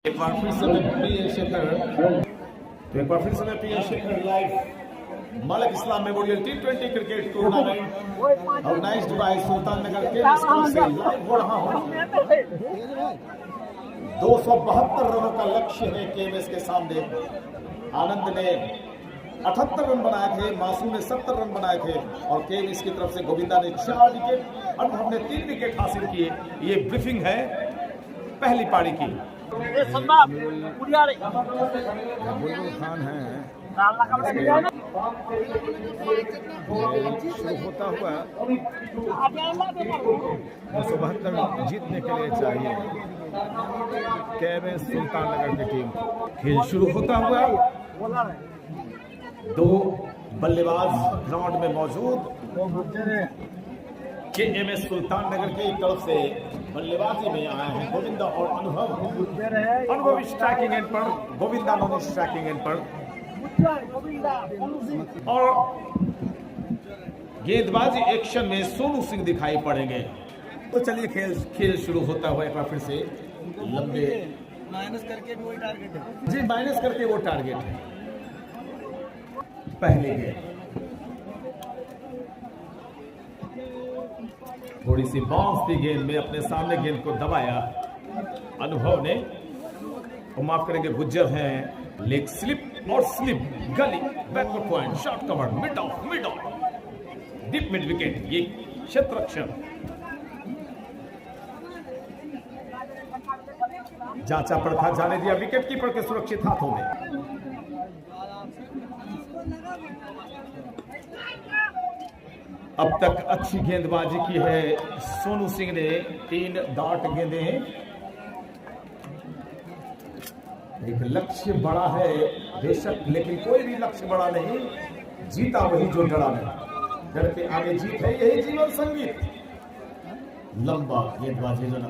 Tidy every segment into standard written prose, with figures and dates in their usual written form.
एक बार फिर से मैं PN Shekhar live Malik Islam memorial T20 cricket tournament organized by Sultan Nagar के स्कूल से लाइव हो रहा हूं। 272 रनों का लक्ष्य है केएमएस के सामने। आनंद ने 78 रन बनाए थे, मासूम ने 70 रन बनाए थे और केएमएस की तरफ से गोविंदा ने 4 विकेट और हमने 3 विकेट हासिल किए। ये ब्रीफिंग है पहली पारी की। बुलबुल खान है शुरू होता हुआ 272 जीतने के लिए चाहिए केएमएस सुल्तान नगर की टीम। खेल शुरू होता हुआ 2 बल्लेबाज ग्राउंड में मौजूद। केएमएस सुल्तान नगर की तरफ से बल्लेबाजी में आए हैं गोविंदा और अनुभव स्ट्राइकिंग एंड पर, गोविंदा नॉन स्ट्राइकिंग एंड पर और गेंदबाजी एक्शन में सोनू सिंह दिखाई पड़ेंगे। तो चलिए खेल शुरू होता हुआ एक बार फिर से लंबे माइनस करके भी वही टारगेट है जी, माइनस करके वो टारगेट है। पहले गेंद थोड़ी सी बाउंस थी गेंद में, अपने सामने गेंद को दबाया अनुभव ने। और माफ करेंगे गुज्जर हैं। लेग स्लिप और स्लिप गली backward point short cover mid of deep mid wicket. ये क्षेत्ररक्षण जांचा परखा जाने दिया विकेट कीपर के सुरक्षित हाथों में। अब तक अच्छी गेंदबाजी की है सोनू सिंह ने, 3 डॉट गेंदें। एक लक्ष्य बड़ा है बेशक, लेकिन कोई भी लक्ष्य बड़ा नहीं, जीता वही जो डरा नहीं। डर के आगे जीत है, यही जीवन संगीत। लंबा गेंदबाजी जना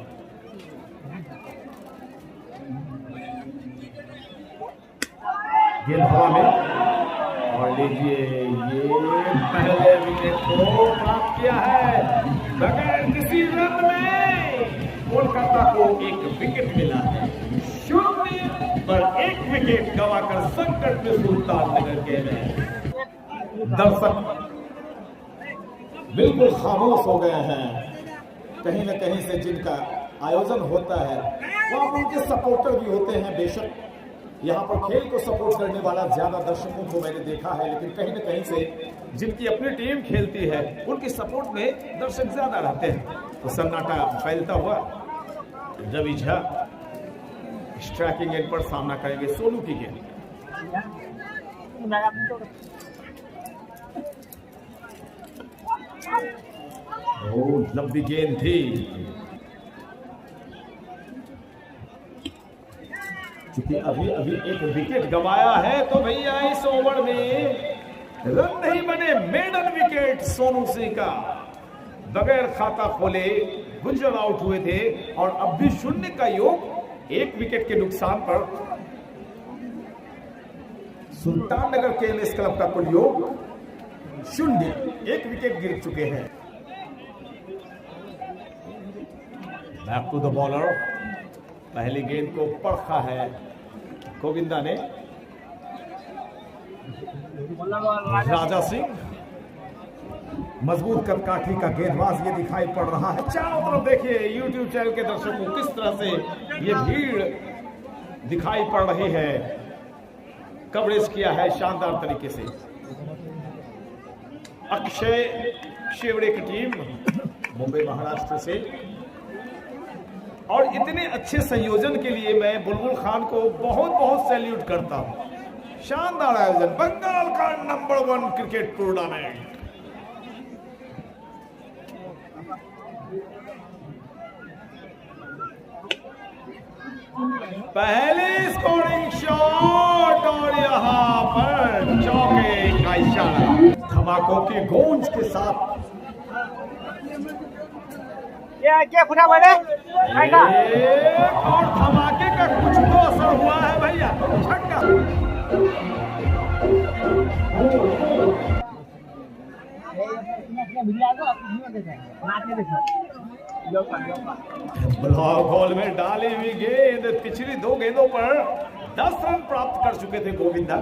गेंद हवा में और लीजिए ये पहले विकेट को प्राप्त किया है बगैर किसी रन में। कोलकाता को एक विकेट मिला है, 0 पर 1 विकेट गंवाकर संकट में सुल्तान नगर के में। दर्शक बिल्कुल खामोश हो गए हैं। कहीं न कहीं से जिनका आयोजन होता है वहां उनके सपोर्टर भी होते हैं। बेशक यहाँ पर खेल को सपोर्ट करने वाला ज्यादा दर्शकों को मैंने देखा है, लेकिन कहीं न कहीं से जिनकी अपनी टीम खेलती है उनकी सपोर्ट में दर्शक ज्यादा रहते हैं। तो सन्नाटा फैलता हुआ रवि झा स्ट्राइकिंग एंड पर सामना करेंगे सोनू की गेंद। लंबी गेंद थी, क्योंकि अभी एक विकेट गंवाया है तो भैया इस ओवर में रन नहीं बने। मेडन विकेट सोनू सिंह का, बगैर खाता खोले गुज्जर आउट हुए थे और अब भी 0 का योग 1 विकेट के नुकसान पर। सुल्तान नगर केएमएस क्लब का कुल योग 0, 1 विकेट गिर चुके हैं। बैक टू द बॉलर, पहली गेंद को परखा है गोविंदा ने। राजा सिंह मजबूत कदकाठी का गेंदबाज ये दिखाई पड़ रहा है। चारों तरफ देखिए YouTube चैनल के दर्शकों को किस तरह से ये भीड़ दिखाई पड़ रही है। कवरेज किया है शानदार तरीके से अक्षय शेवड़े की टीम मुंबई महाराष्ट्र से। और इतने अच्छे संयोजन के लिए मैं बुलबुल खान को बहुत बहुत सैल्यूट करता हूं। शानदार आयोजन, बंगाल का नंबर 1 क्रिकेट टूर्नामेंट। पहले स्कोरिंग शॉट और यहां पर चौके का इशारा धमाकों की गूंज के साथ। क्या फुटा बड़े और धमाके का कुछ तो असर हुआ है भैया। छक्का ब्लॉक बॉल में डाली हुई गेंद, पिछली 2 गेंदों पर 10 रन प्राप्त कर चुके थे गोविंदा,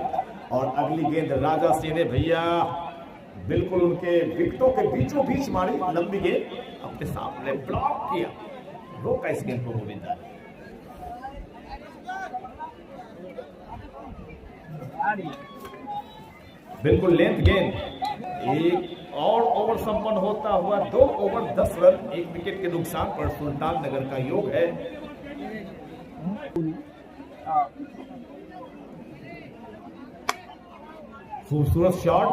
और अगली गेंद राजा सिंह ने भैया बिल्कुल उनके विकेटों के बीचों बीच मारी, लंबी गेंद अपने सामने ब्लॉक किया, रोका इस गेंद को गोविंदा। बिल्कुल लेंथ गेंद, एक और ओवर संपन्न होता हुआ 2 ओवर 10 रन, 1 विकेट के नुकसान पर सुल्तान नगर का योग है। खूबसूरत शॉट,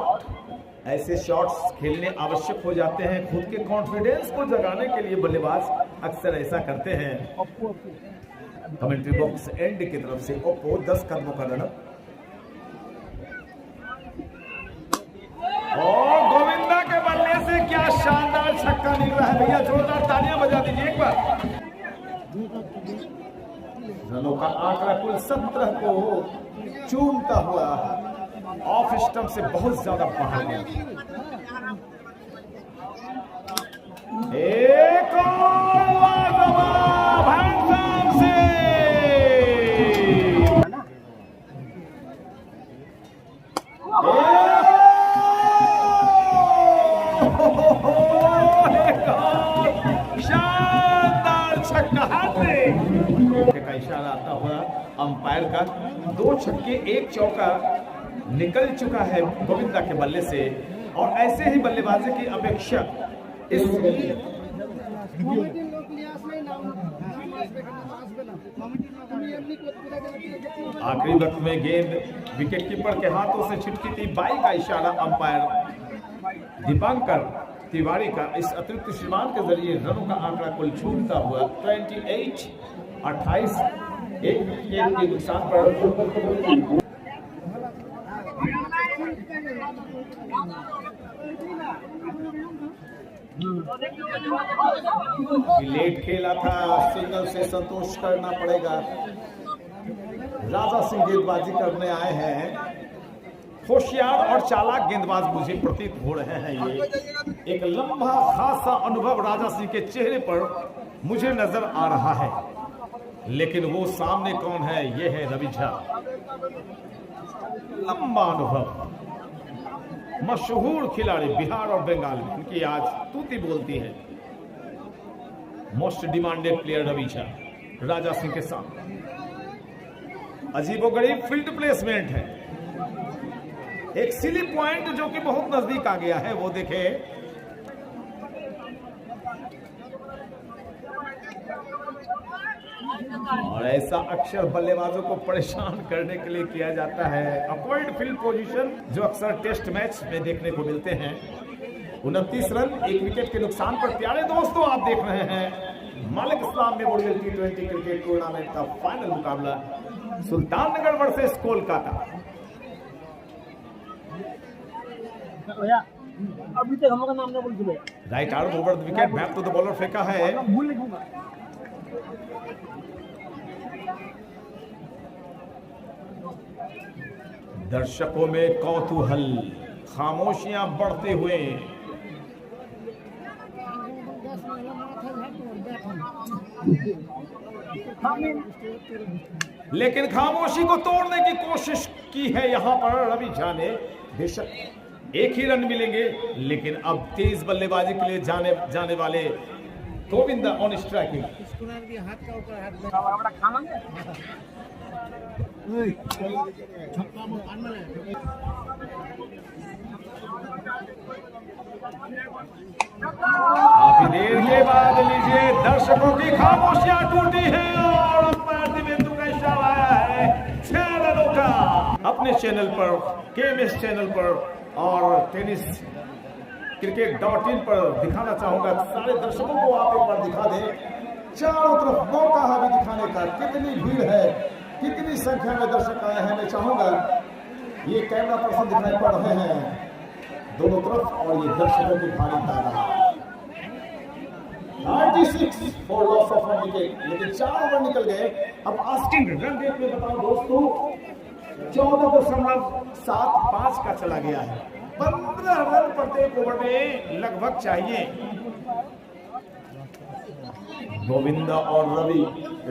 ऐसे शॉट्स खेलने आवश्यक हो जाते हैं, खुद के कॉन्फिडेंस को जगाने के लिए बल्लेबाज अक्सर ऐसा करते हैं। कमेंट्री बॉक्स एंड की तरफ से ओप्पो 10 कदमों का रन, और गोविंदा के बल्ले से क्या शानदार छक्का निकला है भैया, जोरदार तालियां बजा दीजिए एक बार। रनों का आंकड़ा कुल 17 को चूमता हुआ ऑफ स्टंप से बहुत ज्यादा बाहर गया। एक और जवाब हैंडसम से, शानदार छक्का, का इशारा आता हुआ अंपायर का। 2 छक्के 1 चौका निकल चुका है गोविंदा के बल्ले से, और ऐसे ही बल्लेबाजी की अपेक्षा इस आखिरी वक्त में गेंद विकेटकीपर के हाथों से छिटकी थी। 22 का इशारा अंपायर दीपांकर तिवारी का इस अतिरिक्त श्रीमान के जरिए रनों का आंकड़ा कुल छूटता हुआ 28 1 विकेट के नुकसान पर। लेट खेला था, सिंगल से संतोष करना पड़ेगा। राजा सिंह गेंदबाजी करने आए हैं, होशियार और चालाक गेंदबाज मुझे प्रतीत हो रहे हैं। ये एक लंबा खासा अनुभव राजा सिंह के चेहरे पर मुझे नजर आ रहा है, लेकिन वो सामने कौन है? ये है रवि झा। लंबा अनुभव, मशहूर खिलाड़ी, बिहार और बंगाल में उनकी आज तूती बोलती है। Most demanded player Ravi Jha Raja Singh के सामने। अजीबोगरीब फील्ड प्लेसमेंट है, एक सिली पॉइंट जो कि बहुत नजदीक आ गया है, वो देखे। और ऐसा अक्सर बल्लेबाजों को परेशान करने के लिए किया जाता है। अपॉइंट फील्ड पोजीशन जो अक्सर टेस्ट मैच में देखने को मिलते हैं। 29 रन 1 विकेट के नुकसान पर। प्यारे दोस्तों, आप देख रहे हैं मालिक इस्लाम मेमोरियल T20 क्रिकेट टूर्नामेंट का फाइनल मुकाबला सुल्तान नगर वर्सेस कोलकाता। अभी तक हम लोग का नाम ना बोल दिया। Right arm over the wicket, back to the bowler फेंका है। दर्शकों में कौतूहल, खामोशियां बढ़ते हुए। लेकिन खामोशी को तोड़ने की कोशिश की है यहां पर रवि झा ने। बेशक 1 ही रन मिलेंगे, लेकिन अब तेज बल्लेबाजी के लिए जाने वाले गोविंदा ऑन स्ट्राइकिंग। काफी देर के बाद लीजिए, दर्शकों की खामोशियां टूटी है और अंपायर दिवेंदु का इशारा आया है 6 रनों का। अपने चैनल पर, केएमएस चैनल पर और टेनिस cricket.in पर दिखाना चाहूंगा। सारे दर्शकों को आप एक बार दिखा दें। चारों तरफ मौका है अभी दिखाने का। कितनी भीड़ है, कितनी संख्या में दर्शक आए हैं। मैं चाहूंगा, ये कैमरा पर्सन दिखाई पड़ रहे हैं दोनों तरफ, और ये दर्शकों की भारी तादाद। 96 फॉर लॉस ऑफ 1 विकेट, लेकिन 4 ओवर निकल गए। अब आस्किंग रन रेट में बताओ दोस्तों, 14.75 का चला गया है। 15 रन प्रत्येक ओवर में लगभग चाहिए। गोविंदा और रवि।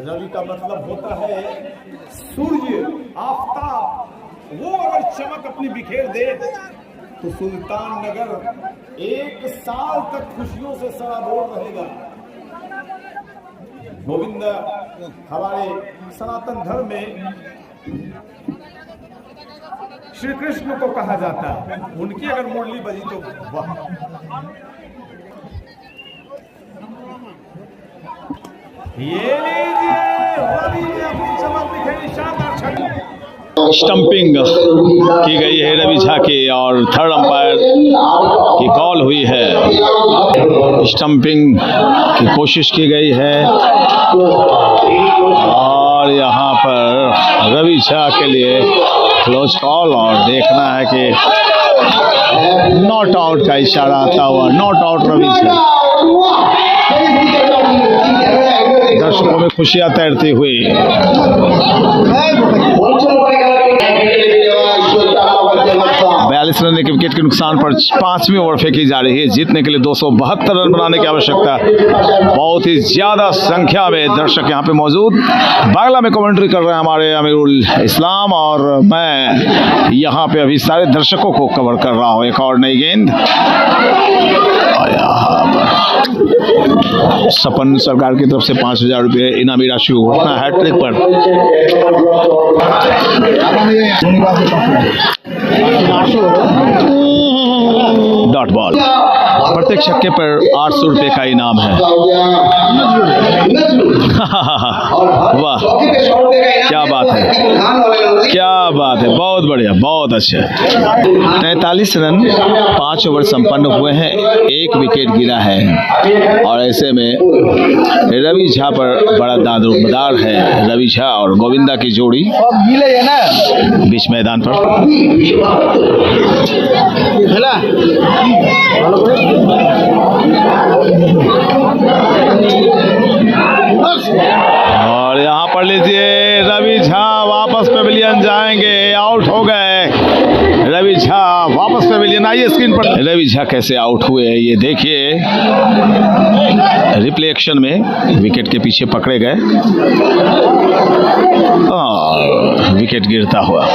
रवि का मतलब होता है सूर्य, आफताब। वो अगर चमक अपनी बिखेर दे तो सुल्तान नगर 1 साल तक खुशियों से सराबोर रहेगा। गोविंदा हमारे सनातन धर्म में श्री कृष्ण को कहा जाता है। उनकी अगर मुरली बजी तो वाह। ये लीजिए रवि ने अपनी चमक दिखाई, शानदार छक्का। स्टंपिंग की गई है रवि झा की और थर्ड अंपायर की कॉल हुई है। स्टंपिंग की कोशिश की गई है और यहाँ पर रवि झा के लिए क्लोज कॉल और देखना है कि नॉट आउट का इशारा आता हुआ, नॉट आउट रवि झा। दर्शकों में खुशियां तैरती हुई। 42 रन के विकेट के नुकसान पर 5वीं ओवर फेंकी जा रही है। जीतने के लिए 272 रन बनाने की आवश्यकता। बहुत ही ज्यादा संख्या में दर्शक यहाँ पे मौजूद। बांग्ला में कमेंट्री कर रहे हैं हमारे अमीरुल इस्लाम और मैं यहाँ पे अभी सारे दर्शकों को कवर कर रहा हूँ। एक और नई गेंद और यहाँ पर सपन सरकार की तरफ से 5,000 रुपये इनामी राशि की घोषणा हैट्रिक पर। Dot ball. प्रत्येक छक्के पर 800 रुपये का इनाम है। वाह, क्या बात है, क्या बात है, बहुत बढ़िया, बहुत अच्छा। 43 रन 5 ओवर संपन्न हुए हैं, 1 विकेट गिरा है और ऐसे में रवि झा पर बड़ा दारोमदार है। रवि झा और गोविंदा की जोड़ी बीच मैदान पर। और यहाँ पर लीजिए रवि झा वापस पेविलियन जाएंगे, आउट हो गए। रवि झा वापस पेविलियन। आइए स्क्रीन पर रवि झा कैसे आउट हुए ये देखिए। रिप्ले एक्शन में विकेट के पीछे पकड़े गए और विकेट गिरता हुआ।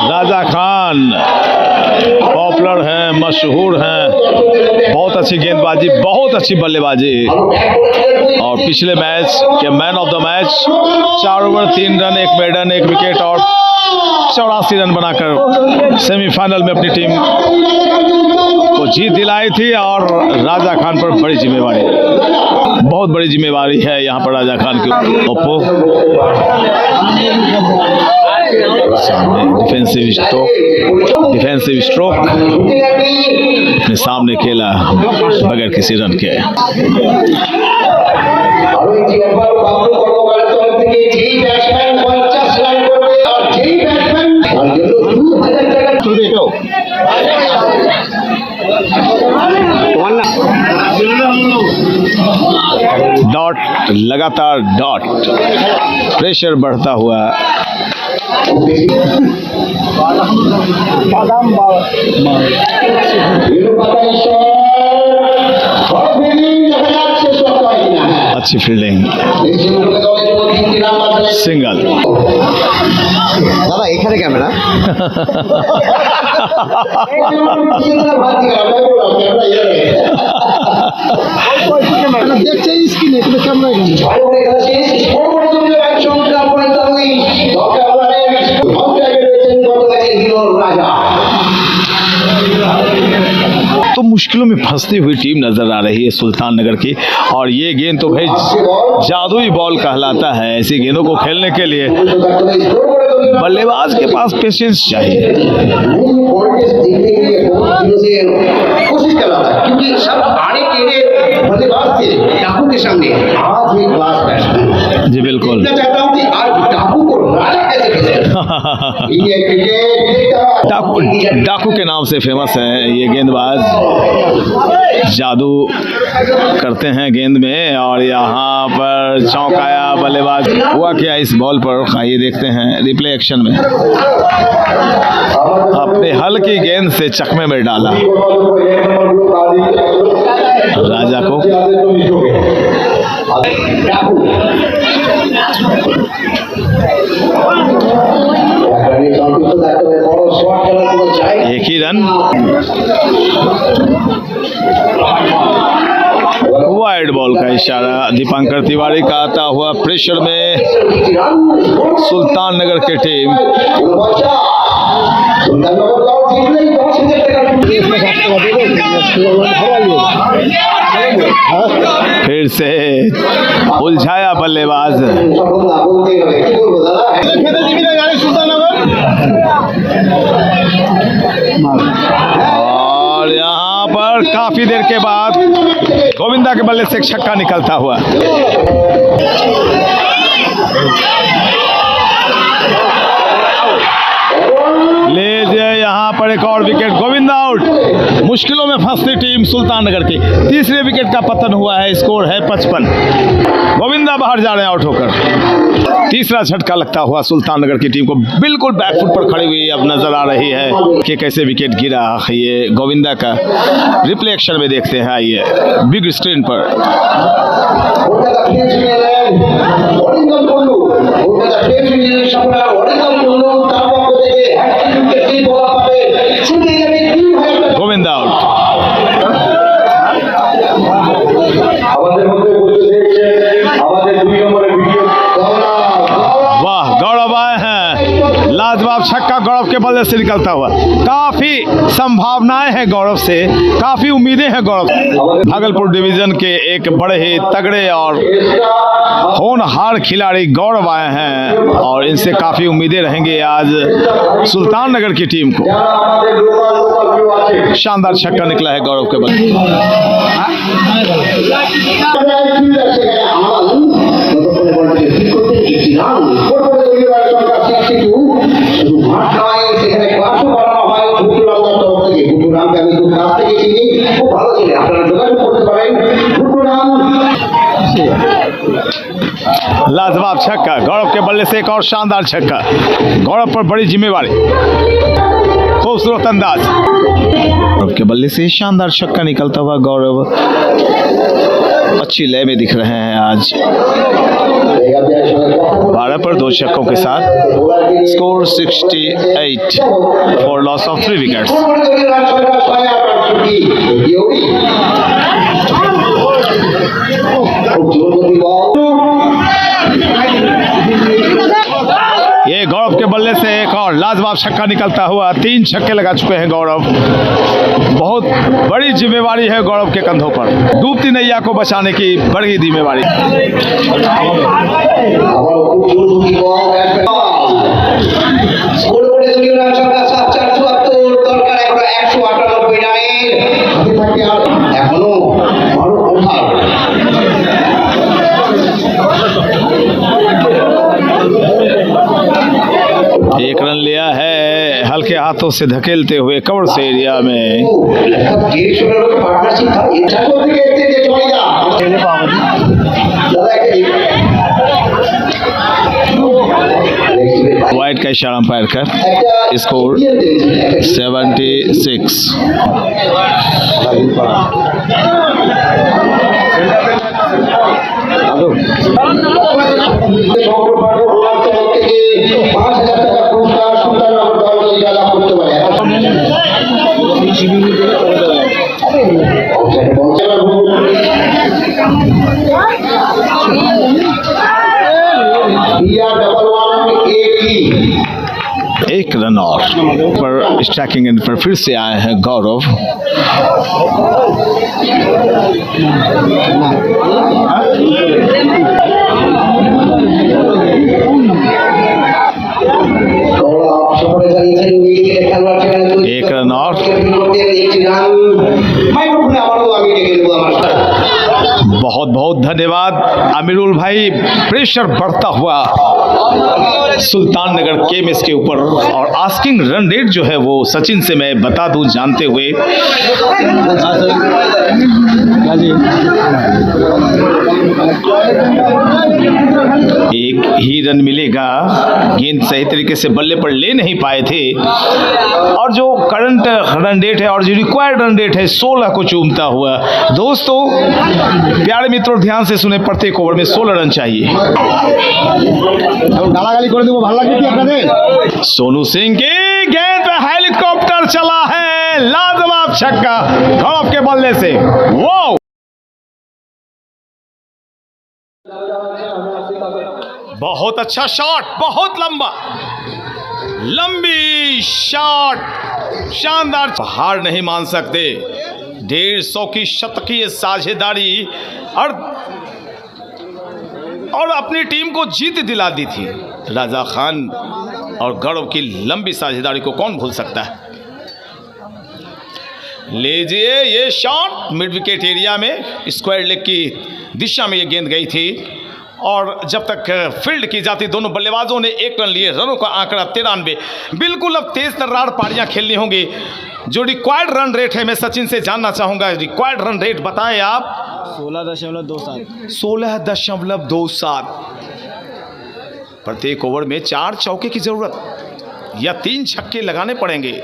राजा खान पॉपुलर हैं, मशहूर हैं, बहुत अच्छी गेंदबाजी, बहुत अच्छी बल्लेबाजी और पिछले मैच के man of the match. 4 over 3 run 1 maiden 1 wicket और 84 रन बनाकर सेमीफाइनल में अपनी टीम को जीत दिलाई थी। और राजा खान पर बड़ी जिम्मेवारी, बहुत बड़ी जिम्मेवारी है यहाँ पर राजा खान की। ओप्पो सामने डिफेंसिव स्ट्रोक अपने सामने खेला बगैर किसी रन के। डॉट, लगातार डॉट, प्रेशर बढ़ता हुआ। अच्छी फील्डिंग, सिंगल। दादा एखाने कैमरा देखते हैं इसकी नहीं तो कैमरा तो मुश्किलों में फंसती हुई टीम नजर आ रही है सुल्तान नगर की। और ये गेंद तो भाई जादुई बॉल कहलाता है। ऐसी गेंदों को खेलने के लिए बल्लेबाज के पास पेशेंस चाहिए। कोशिश कर रहा था क्योंकि सब आने के बल्लेबाज थे डाकू के सामने। आज एक क्लास बैट्समैन जी बिल्कुल। मैं चाहता हूँ कि आज डाकू को राजा कैसे खेले। डाकू के नाम से फेमस है ये गेंदबाज, जादू करते हैं गेंद में। और यहाँ पर चौंकाया बल्लेबाज। हुआ क्या इस बॉल पर, आइए देखते हैं रिप्ले एक्शन में। अपने हल्की गेंद से चकमे में डाला राजा को। ডাকু সন্তুষ্ট থাকতে হবে, বড় শট খেলার কোনো চাই एक ही रन, वाइड बॉल का इशारा दीपांकर तिवारी का आता हुआ प्रेशर में सुल्तान नगर की टीम फिर से उलझाया बल्लेबाज। और यहाँ पर काफी देर के बाद गोविंदा के बल्ले से एक छक्का निकलता हुआ। लीजिए यहाँ पर एक और विकेट, गोविंदा आउट। मुश्किलों में फंसती टीम सुल्तान नगर की, तीसरे विकेट का पतन हुआ है, स्कोर है 55। गोविंदा बाहर जा रहे हैं आउट होकर। तीसरा झटका लगता हुआ सुल्तान नगर की टीम को, बिल्कुल बैकफुट पर खड़ी हुई अब नजर आ रही है कि कैसे विकेट गिरा ये गोविंदा का। रिप्ले एक्शन में देखते हैं, आइए बिग स्क्रीन पर। गोविंदा आउट। वाह, गौरव आए हैं, लाजवाब छक्का गौरव के बल्ले से निकलता हुआ। काफी संभावनाएं हैं गौरव से, काफी उम्मीदें हैं गौरव। भागलपुर डिवीजन के एक बड़े ही तगड़े और होनहार खिलाड़ी गौरव आए हैं और इनसे काफी उम्मीदें रहेंगी आज सुल्तान नगर की टीम को। शानदार छक्का निकला है गौरव के बल्ले। लाजवाब छक्का गौरव के बल्ले से, एक और शानदार छक्का। गौरव पर बड़ी जिम्मेवारी, खूबसूरत अंदाज। गौरव के बल्ले से शानदार छक्का निकलता हुआ गौरव अच्छी लय में दिख रहे हैं आज। 12 पर 2 छक्कों के साथ score 68 for loss of 3 wickets. ये गौरव के बल्ले से एक और लाजवाब छक्का निकलता हुआ। 3 छक्के लगा चुके हैं गौरव। बहुत बड़ी जिम्मेवारी है गौरव के कंधों पर, डूबती नैया को बचाने की बड़ी जिम्मेवारी। एक रन लिया है हल्के हाथों से धकेलते हुए कवर से एरिया में। वाइड का इशारा अंपायर कर, स्कोर 76। एक रन और पर स्ट्राइकिंग एंड पर फिर से आए हैं गौरव। एक रन और। बहुत बहुत धन्यवाद अमीरुल भाई। प्रेशर बढ़ता हुआ सुल्तान नगर केएमएस के ऊपर। और आस्किंग रन रेट जो है वो सचिन से मैं बता दूं जानते हुए, एक ही रन मिलेगा। गेंद सही तरीके से बल्ले पर ले नहीं पाए थे और जो करंट रन रेट है और जो रिक्वायर्ड रन रेट है 16 को चूमता हुआ। दोस्तों प्यारे मित्रों ध्यान से सुने, प्रत्येक ओवर में 16 रन चाहिए। सोनू सिंह की गेंद पे हेलीकॉप्टर चला है, लाजवाब छक्का गौरव के बल्ले से। वाह, बहुत अच्छा शॉट, बहुत लंबी शॉट, शानदार। हार नहीं मान सकते। 150 की शतकीय साझेदारी और अपनी टीम को जीत दिला दी थी। राजा खान और गौरव की लंबी साझेदारी को कौन भूल सकता है। लीजिए ये शॉट मिड विकेट एरिया में स्क्वायर लेग की दिशा में ये गेंद गई थी और जब तक फील्ड की जाती दोनों बल्लेबाजों ने 1 रन लिए। रनों का आंकड़ा 93। बिल्कुल अब तेज तर्रार पारियां खेलनी होंगी। जो रिक्वायर्ड रन रेट है मैं सचिन से जानना चाहूंगा, रिक्वायर्ड रन रेट बताएं आप। 16.27। प्रत्येक ओवर में 4 चौके की जरूरत या 3 छक्के लगाने पड़ेंगे।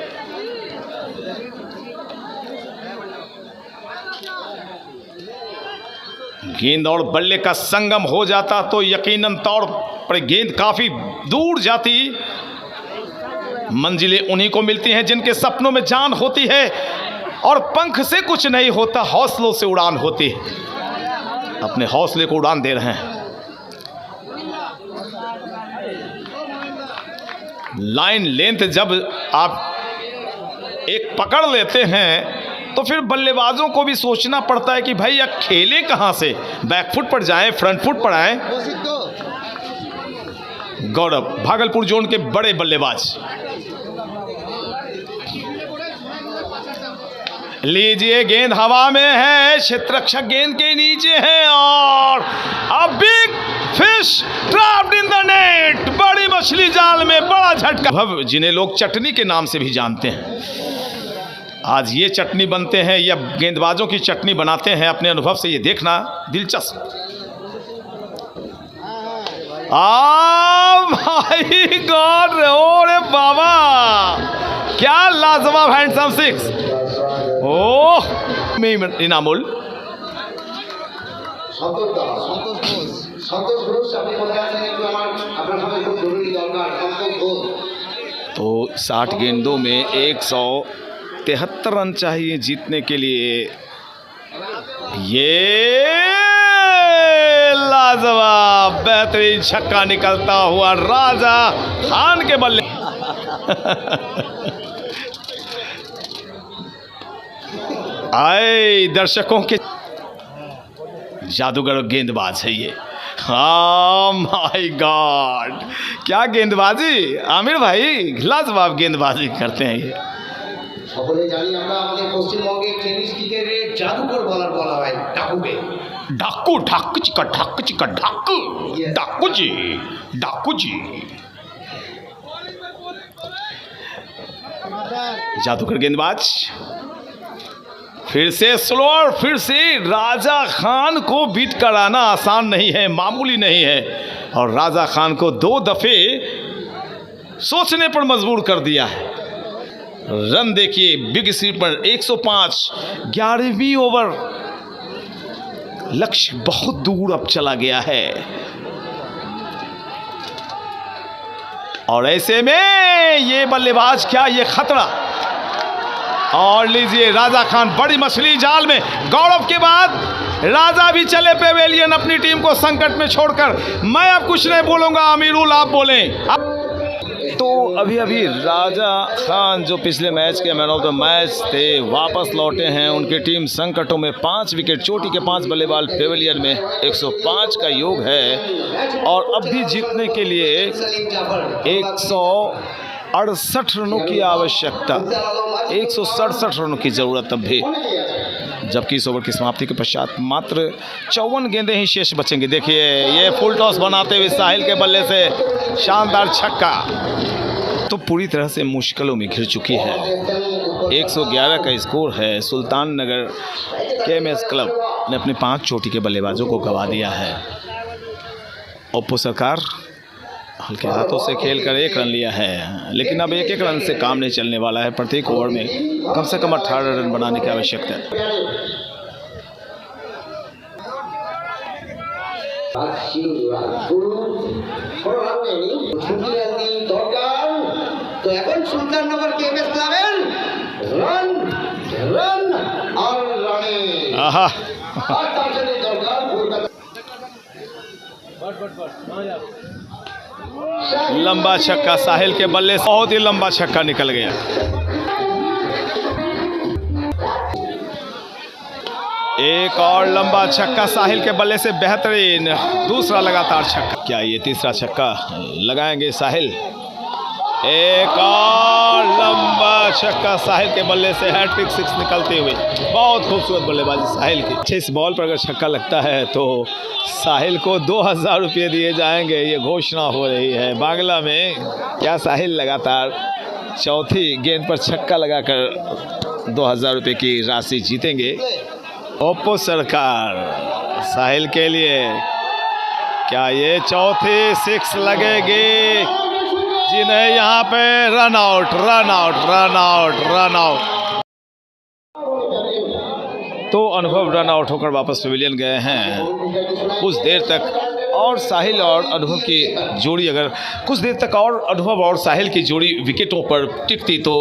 गेंद और बल्ले का संगम हो जाता तो यकीनन तौर पर गेंद काफी दूर जाती। मंजिलें उन्हीं को मिलती हैं जिनके सपनों में जान होती है और पंख से कुछ नहीं होता, हौसलों से उड़ान होती है। अपने हौसले को उड़ान दे रहे हैं। लाइन लेंथ जब आप एक पकड़ लेते हैं तो फिर बल्लेबाजों को भी सोचना पड़ता है कि भाई अब खेले कहां से, बैकफुट पर जाएं, फ्रंट फुट पर आएं। गौरव भागलपुर जोन के बड़े बल्लेबाज। लीजिए गेंद हवा में है, क्षेत्ररक्षक गेंद के नीचे है और अब big fish trapped in the net. बड़ी मछली जाल में बड़ा झटका, जिन्हें लोग चटनी के नाम से भी जानते हैं। आज ये चटनी बनते हैं या गेंदबाजों की चटनी बनाते हैं, अपने अनुभव से ये देखना दिलचस्प। भाई गॉड, ओरे बाबा क्या लाजवाब हैंडसम 6। ओह इनामुल तो 60 गेंदों में 173 रन चाहिए जीतने के लिए। ये लाजवाब बेहतरीन छक्का निकलता हुआ राजा खान के बल्ले। आए दर्शकों के जादूगर गेंदबाज है ये। माय गॉड क्या गेंदबाजी, आमिर भाई लाजवाब गेंदबाजी करते हैं ये। সকলে জানি আমরা আমাদের পশ্চিমবঙ্গে টেনিস ক্রিকেটের জাদুকর বলা হয় ডাকুকে। डाकू ढाकू चिका ढाकू डाकू जी। जादूगर गेंदबाज फिर से स्लोअर, फिर से राजा खान को बीट कराना आसान नहीं है, मामूली नहीं है। और राजा खान को 2 दफे सोचने पर मजबूर कर दिया है। रन देखिए बिग स्पीड पर 105, 11वीं ओवर। लक्ष्य बहुत दूर अब चला गया है और ऐसे में ये बल्लेबाज क्या, ये खतरा। और लीजिए राजा खान बड़ी मछली जाल में। गौरव के बाद राजा भी चले पेवेलियन अपनी टीम को संकट में छोड़कर। मैं अब कुछ नहीं बोलूंगा, अमीरुल आप बोलें। तो अभी राजा खान जो पिछले मैच के मैन ऑफ द मैच थे वापस लौटे हैं। उनकी टीम संकटों में 5 विकेट, चोटी के 5 बल्लेबाज पेवेलियन में 105 का योग है और अब भी जीतने के लिए 168 रनों की आवश्यकता, 167 रनों की ज़रूरत अब भी जबकि इस ओवर की समाप्ति के पश्चात मात्र 54 गेंदें ही शेष बचेंगी। देखिए ये फुल टॉस बनाते हुए साहिल के बल्ले से शानदार छक्का तो पूरी तरह से मुश्किलों में घिर चुकी है। 111 का स्कोर है। सुल्तान नगर KMS क्लब ने अपने 5 चोटी के बल्लेबाजों को गंवा दिया है। ओप्पो सरकार हल्के हाथों से खेलकर 1 रन लिया है, लेकिन अब 1-1 रन से काम नहीं चलने वाला है। प्रत्येक ओवर में कम से कम 18 रन बनाने की आवश्यकता है। তো এখন সুলতাননগর KMS ক্লাবের রান রান আর রানে आहा আর তার জন্য দরকার কলকাতা लंबा छक्का साहिल के बल्ले से बहुत ही लंबा छक्का निकल गया। एक और लंबा छक्का साहिल के बल्ले से बेहतरीन दूसरा लगातार छक्का। क्या ये तीसरा छक्का लगाएंगे साहिल? एक और लंबा छक्का साहिल के बल्ले से हैट्रिक 6 निकलते हुए। बहुत खूबसूरत बल्लेबाजी साहिल की। इस बॉल पर अगर छक्का लगता है तो साहिल को 2000 रुपये दिए जाएंगे, ये घोषणा हो रही है बांग्ला में। क्या साहिल लगातार चौथी गेंद पर छक्का लगाकर 2000 रुपये की राशि जीतेंगे? ओप्पो सरकार साहिल के लिए क्या ये चौथी 6 लगेगी? जी नहीं, यहाँ पे run out run out run out run out. तो अनुभव रन आउट होकर वापस पवेलियन गए हैं। कुछ देर तक और साहिल और अनुभव की जोड़ी अगर कुछ देर तक और अनुभव और साहिल की जोड़ी विकेटों पर टिकती तो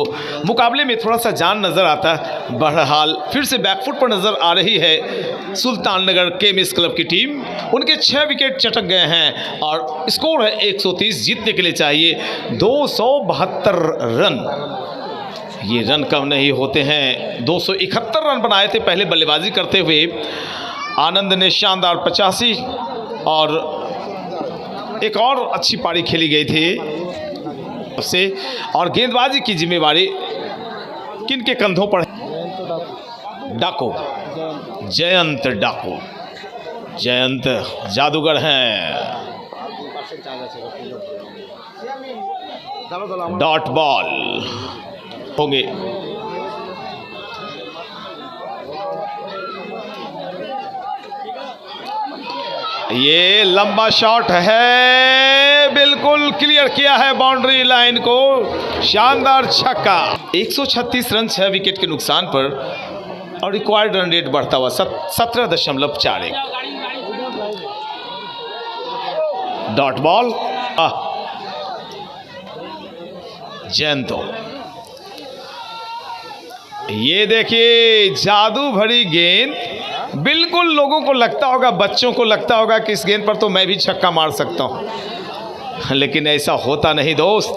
मुकाबले में थोड़ा सा जान नज़र आता। बहरहाल फिर से बैकफुट पर नज़र आ रही है सुल्तान नगर KMS क्लब की टीम। उनके 6 विकेट चटक गए हैं और स्कोर है 130। जीतने के लिए चाहिए 272 रन। ये रन कम नहीं होते हैं। 271 रन बनाए थे पहले बल्लेबाजी करते हुए। आनंद ने शानदार 85 और एक और अच्छी पारी खेली गई थी उससे। और गेंदबाजी की जिम्मेवारी किन के कंधों पर? डाको जयंत डाको। जयंत जादूगर हैं। डॉट बॉल होंगे। ये लंबा शॉट है, बिल्कुल क्लियर किया है बाउंड्री लाइन को। शानदार छक्का। 136 रन 6 विकेट के नुकसान पर और रिक्वायर्ड रन रेट बढ़ता हुआ 17.41। Dot ball. जयंतो ये देखिए जादू भरी गेंद। बिल्कुल लोगों को लगता होगा, बच्चों को लगता होगा कि इस गेंद पर तो मैं भी छक्का मार सकता हूं, लेकिन ऐसा होता नहीं दोस्त।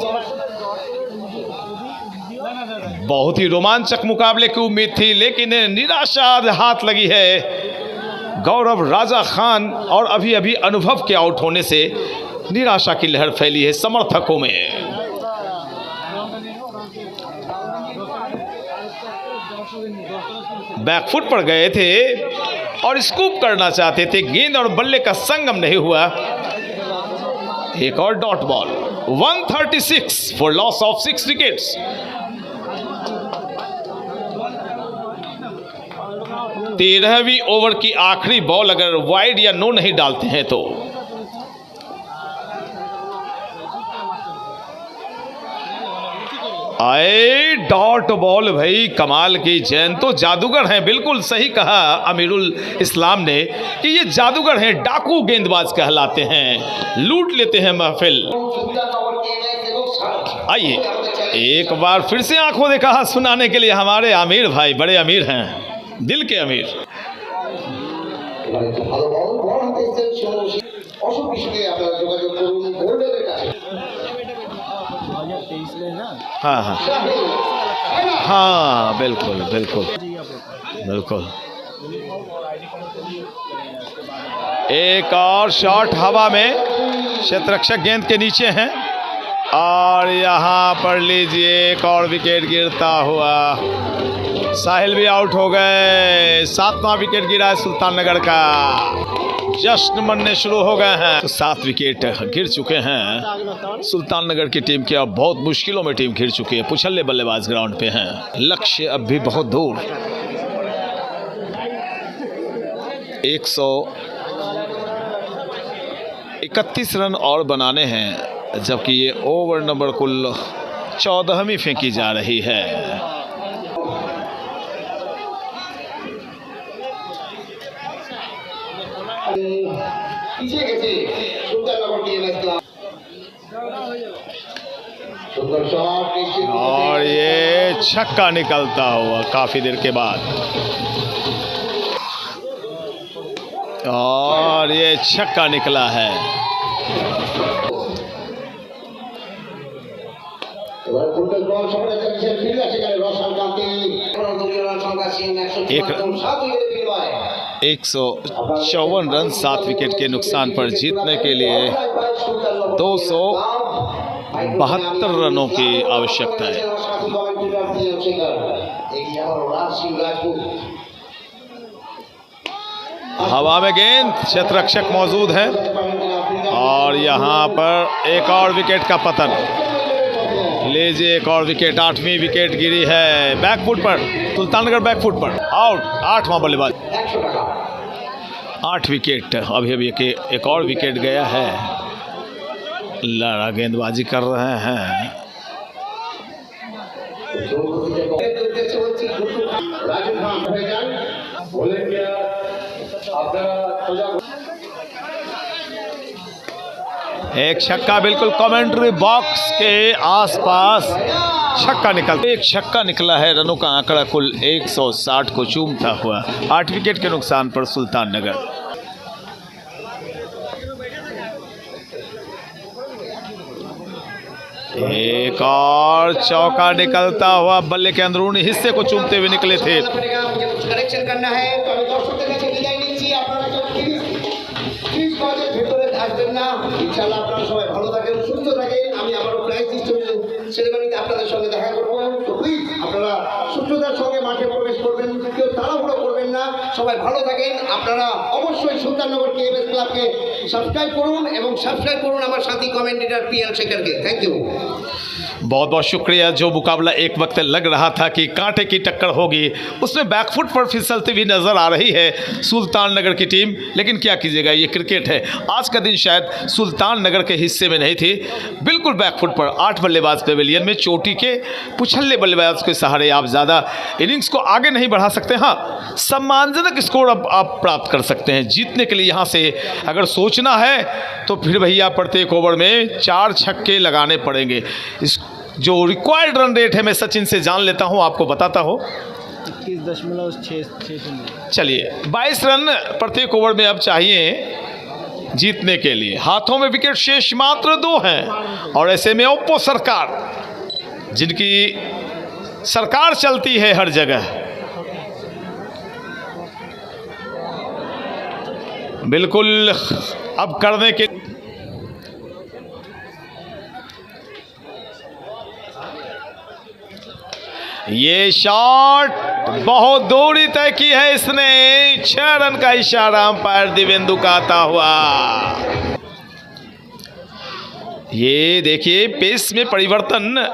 बहुत ही रोमांचक मुकाबले की उम्मीद थी, लेकिन निराशा हाथ लगी है। गौरव राजा खान और अभी अभी अनुभव के आउट होने से निराशा की लहर फैली है समर्थकों में। बैकफुट पर गए थे और स्कूप करना चाहते थे, गेंद और बल्ले का संगम नहीं हुआ। एक और dot ball. 136 for loss of 6 wickets. 13वीं ओवर की आखिरी बॉल अगर वाइड या नो नहीं डालते हैं तो आए डॉट बॉल। भाई कमाल की। जैन तो जादूगर हैं। बिल्कुल सही कहा अमीरुल इस्लाम ने कि ये जादूगर हैं, डाकू गेंदबाज कहलाते हैं, लूट लेते हैं महफिल। आइए एक बार फिर से आंखों देखा सुनाने के लिए हमारे आमिर भाई, बड़े अमीर हैं, दिल के अमीर। हाँ हाँ हाँ बिल्कुल बिल्कुल बिल्कुल। एक और शॉट हवा में, क्षेत्ररक्षक गेंद के नीचे हैं और यहाँ पर लीजिए एक और विकेट गिरता हुआ। साहिल भी आउट हो गए। 7वां विकेट गिरा है सुल्ताननगर का। जश्न मनने शुरू हो गए हैं। तो 7 विकेट गिर चुके हैं सुल्ताननगर की टीम के। अब बहुत मुश्किलों में टीम घिर चुकी है। पुछल्ले बल्लेबाज ग्राउंड पे हैं। लक्ष्य अब भी बहुत दूर। 131 रन और बनाने हैं, जबकि ये ओवर नंबर कुल 14वीं फेंकी जा रही है। और ये छक्का निकलता हुआ काफी देर के बाद, और ये छक्का निकला है। एक 154 रन 7 विकेट के नुकसान पर जीतने के लिए 272 रनों की आवश्यकता है। हवा में गेंद, क्षेत्ररक्षक मौजूद है और यहाँ पर एक और विकेट का पतन। लीजिए एक और विकेट, 8वीं विकेट गिरी है बैकफुट पर। सुल्ताननगर बैकफुट पर आउट। 8वां बल्लेबाज। 8 विकेट। अभी एक और विकेट गया है। लड़ा गेंदबाजी कर रहे हैं। एक छक्का बिल्कुल कमेंट्री बॉक्स के आसपास छक्का निकलता। एक छक्का निकला है। रनों का आंकड़ा कुल 160 को चूमता हुआ। 8 विकेट के नुकसान पर सुल्ताननगर। एक और चौका निकलता हुआ बल्ले के अंदरूनी हिस्से को चूमते हुए निकले थे। करेक्शन करना है। আসবেন না, ইনশাআল্লাহ আপনারা সবাই ভালো থাকেন, সুস্থ থাকেন। আমি আবারও প্রাইজ ডিস্ট্রিবিউশন সেরেমনিতে আপনাদের সঙ্গে দেখা করব। তো প্লিজ আপনারা সুস্থতার সঙ্গে মাঠে প্রবেশ করবেন, কেউ তাড়াহুড়ো করবেন না, সবাই ভালো থাকেন। আপনারা অবশ্যই সুলতাননগর কেএমএস ক্লাবকে সাবস্ক্রাইব করুন এবং সাবস্ক্রাইব করুন আমার সাথী কমেন্টেটর পিএল শেখরকে। Thank you. बहुत बहुत शुक्रिया। जो मुकाबला एक वक्त लग रहा था कि कांटे की टक्कर होगी, उसमें बैकफुट पर फिसलती हुई नज़र आ रही है सुल्ताननगर की टीम। लेकिन क्या कीजिएगा, ये क्रिकेट है। आज का दिन शायद सुल्ताननगर के हिस्से में नहीं थी। बिल्कुल बैकफुट पर 8 बल्लेबाज पेविलियन में चोटी के पुछल्ले बल्लेबाज के सहारे आप ज़्यादा इनिंग्स को आगे नहीं बढ़ा सकते। हाँ, सम्मानजनक स्कोर अब आप प्राप्त कर सकते हैं। जीतने के लिए यहाँ से अगर सोचना है तो फिर भैया प्रत्येक ओवर में 4 छक्के लगाने पड़ेंगे। इस जो रिक्वायर्ड रन रेट है मैं सचिन से जान लेता हूं, आपको बताता हूं। 21.6। चलिए 22 रन प्रत्येक ओवर में अब चाहिए जीतने के लिए। हाथों में विकेट शेष मात्र 2 हैं और ऐसे में ओप्पो सरकार, जिनकी सरकार चलती है हर जगह, बिल्कुल अब करने के ये शॉट बहुत दूरी तय की है इसने। 6 रन का इशारा अंपायर दिवेंदु का आता हुआ। ये देखिए पेस में परिवर्तन,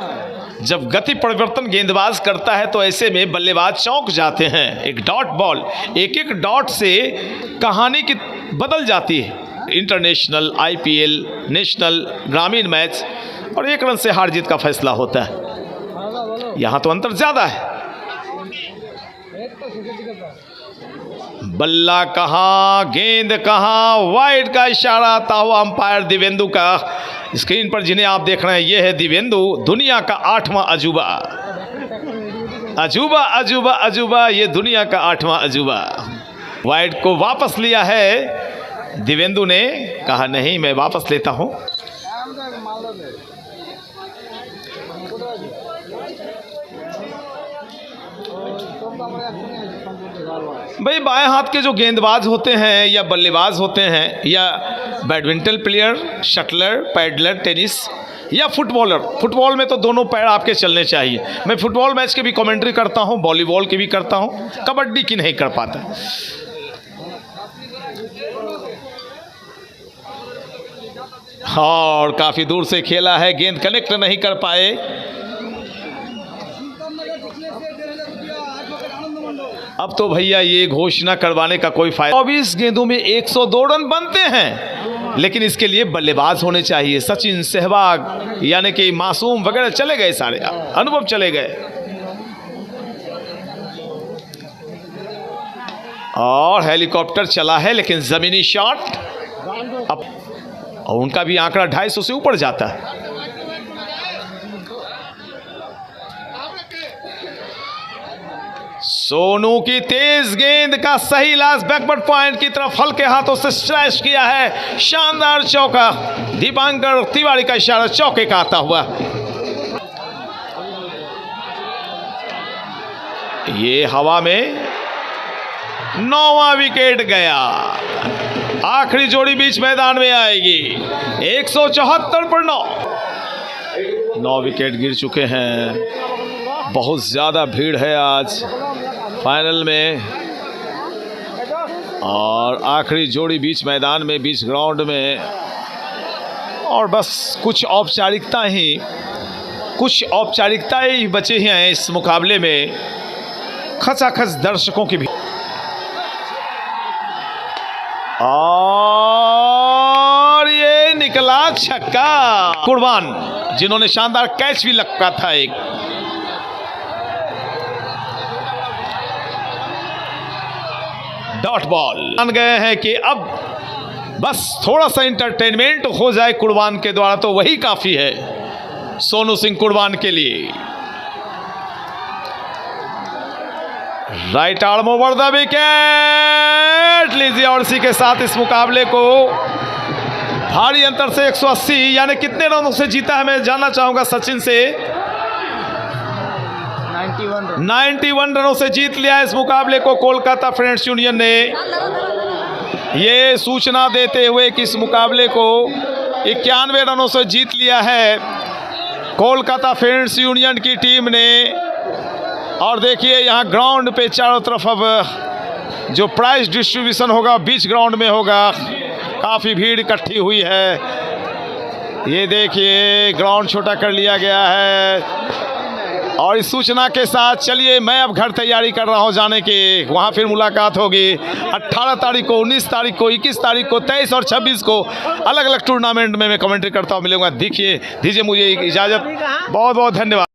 जब गति परिवर्तन गेंदबाज करता है तो ऐसे में बल्लेबाज चौंक जाते हैं। एक डॉट बॉल, एक एक डॉट से कहानी की बदल जाती है। इंटरनेशनल, IPL, नेशनल, ग्रामीण मैच, और 1 रन से हार जीत का फैसला होता है। यहाँ तो अंतर ज्यादा है। बल्ला कहाँ, गेंद कहाँ, वाइड का इशारा आता हुआ अंपायर दिवेंदु का। स्क्रीन पर जिन्हें आप देख रहे हैं ये है दिवेंदु, दुनिया का 8वां अजूबा। अजूबा अजूबा अजूबा, ये दुनिया का 8वां अजूबा। वाइड को वापस लिया है दिवेंदु ने। कहा नहीं, मैं वापस लेता हूँ। भाई बाएं हाथ के जो गेंदबाज होते हैं या बल्लेबाज होते हैं या badminton player, shuttler, peddler, tennis, या फुटबॉलर, फुटबॉल में तो दोनों पैर आपके चलने चाहिए। मैं फुटबॉल मैच के भी कमेंट्री करता हूँ, वॉलीबॉल की भी करता हूँ, कबड्डी की नहीं कर पाता। और काफी दूर से खेला है, गेंद कनेक्ट नहीं कर पाए। अब तो भैया ये घोषणा करवाने का कोई फायदा। 24 गेंदों में 102 रन बनते हैं, लेकिन इसके लिए बल्लेबाज होने चाहिए। सचिन, सहवाग यानी कि मासूम वगैरह चले गए, सारे अनुभव चले गए। और हेलीकॉप्टर चला है, लेकिन जमीनी शॉट अब और उनका भी आंकड़ा 250 से ऊपर जाता है। सोनू की तेज गेंद का सही लास्ट बैकवर्ड पॉइंट की तरफ हल्के हाथों से स्ट्रैश किया है। शानदार चौका, दीपांकर तिवारी का इशारा चौके का आता हुआ। ये हवा में 9वां विकेट गया। आखिरी जोड़ी बीच मैदान में आएगी। 174 पर 9 विकेट गिर चुके हैं। बहुत ज़्यादा भीड़ है आज फाइनल में, और आखिरी जोड़ी बीच मैदान में, बीच ग्राउंड में। और बस कुछ औपचारिकताएं ही बचे हैं इस मुकाबले में। खचाखच दर्शकों की भी, और ये निकला छक्का। कुर्बान, जिन्होंने शानदार कैच भी लगा था एक। डॉट बॉल मान गए हैं कि अब बस थोड़ा सा एंटरटेनमेंट हो जाए कुर्बान के द्वारा तो वही काफी है सोनू सिंह कुर्बान के लिए। Right arm over the wicket लीजिए, और इसी के साथ इस मुकाबले को भारी अंतर से 180 यानी कितने रनों से जीता है मैं जानना चाहूंगा सचिन से। 91 रनों से जीत लिया इस मुकाबले को कोलकाता फ्रेंड्स यूनियन ने। ये सूचना देते हुए कि इस मुकाबले को 91 रनों से जीत लिया है कोलकाता फ्रेंड्स यूनियन की टीम ने। और देखिए यहाँ ग्राउंड पे चारों तरफ अब जो प्राइज डिस्ट्रीब्यूशन होगा बीच ग्राउंड में होगा। काफ़ी भीड़ इकट्ठी हुई है। ये देखिए ग्राउंड छोटा कर लिया गया है। और इस सूचना के साथ चलिए मैं अब घर तैयारी कर रहा हूँ जाने की। वहाँ फिर मुलाकात होगी 18 तारीख को, 19 तारीख को, 21 तारीख को, 23 और 26 को अलग अलग टूर्नामेंट में मैं कमेंट्री करता हूँ। मिलूंगा। दीजिए मुझे इजाज़त। बहुत बहुत धन्यवाद।